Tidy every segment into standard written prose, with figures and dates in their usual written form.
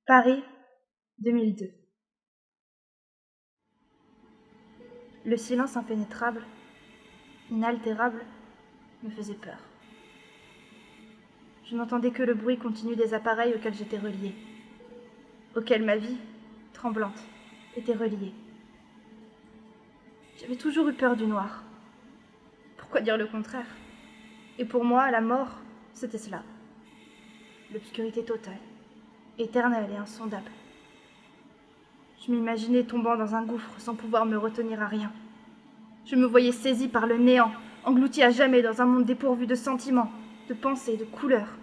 Paris, 2002. Le silence impénétrable, inaltérable, me faisait peur. Je n'entendais que le bruit continu des appareils auxquels j'étais reliée, auxquels ma vie, tremblante, était reliée. J'avais toujours eu peur du noir. Pourquoi dire le contraire? Et pour moi, la mort, c'était cela. L'obscurité totale, éternelle et insondable. Je m'imaginais tombant dans un gouffre sans pouvoir me retenir à rien. Je me voyais saisie par le néant, engloutie à jamais dans un monde dépourvu de sentiments, de pensées, de couleurs,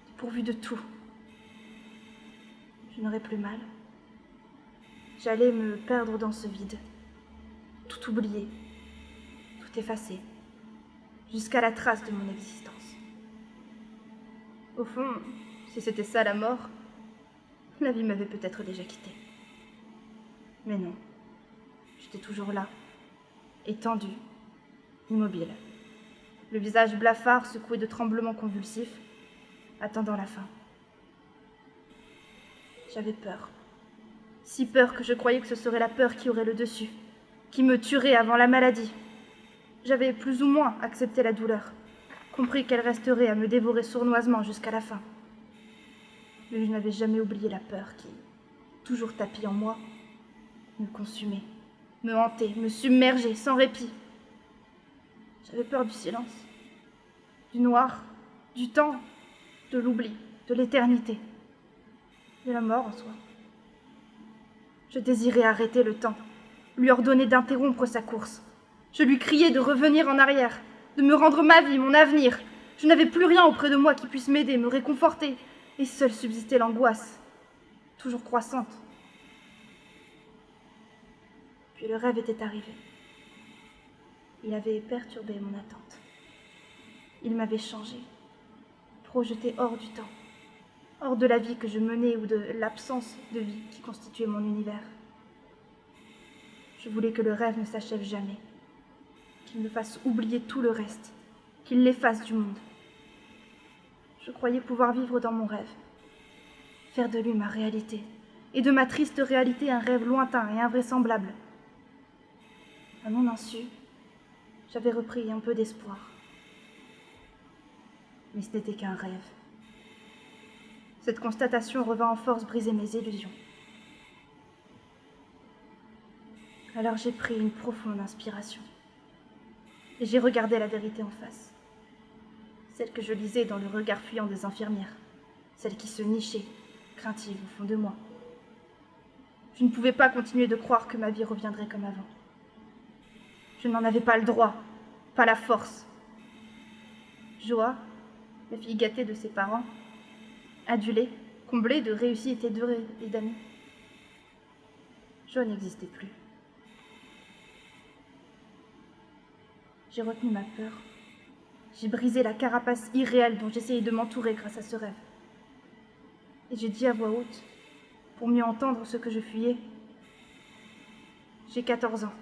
dépourvu de tout. Je n'aurais plus mal. J'allais me perdre dans ce vide, tout oublier, tout effacer, jusqu'à la trace de mon existence. Au fond, si c'était ça la mort, la vie m'avait peut-être déjà quittée. Mais non, j'étais toujours là, étendue, immobile, le visage blafard secoué de tremblements convulsifs, attendant la fin. J'avais peur, si peur que je croyais que ce serait la peur qui aurait le dessus, qui me tuerait avant la maladie. J'avais plus ou moins accepté la douleur, compris qu'elle resterait à me dévorer sournoisement jusqu'à la fin. Mais je n'avais jamais oublié la peur qui, toujours tapie en moi, me consumait, me hantait, me submergeait sans répit. J'avais peur du silence, du noir, du temps, de l'oubli, de l'éternité, de la mort en soi. Je désirais arrêter le temps, lui ordonner d'interrompre sa course. Je lui criais de revenir en arrière, de me rendre ma vie, mon avenir. Je n'avais plus rien auprès de moi qui puisse m'aider, me réconforter, et seule subsistait l'angoisse, toujours croissante. Puis le rêve était arrivé. Il avait perturbé mon attente. Il m'avait changé, projeté hors du temps, hors de la vie que je menais ou de l'absence de vie qui constituait mon univers. Je voulais que le rêve ne s'achève jamais, qu'il me fasse oublier tout le reste, qu'il l'efface du monde. Je croyais pouvoir vivre dans mon rêve, faire de lui ma réalité, et de ma triste réalité un rêve lointain et invraisemblable. À mon insu, j'avais repris un peu d'espoir. Mais ce n'était qu'un rêve. Cette constatation revint en force briser mes illusions. Alors j'ai pris une profonde inspiration. Et j'ai regardé la vérité en face. Celle que je lisais dans le regard fuyant des infirmières. Celle qui se nichait, craintive au fond de moi. Je ne pouvais pas continuer de croire que ma vie reviendrait comme avant. Je n'en avais pas le droit, pas la force. Joa, la fille gâtée de ses parents, adulée, comblée de réussite et d'amis. Joa n'existait plus. J'ai retenu ma peur. J'ai brisé la carapace irréelle dont j'essayais de m'entourer grâce à ce rêve. Et j'ai dit à voix haute, pour mieux entendre ce que je fuyais, j'ai 14 ans.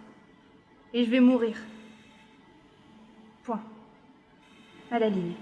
Et je vais mourir. Point. À la ligne.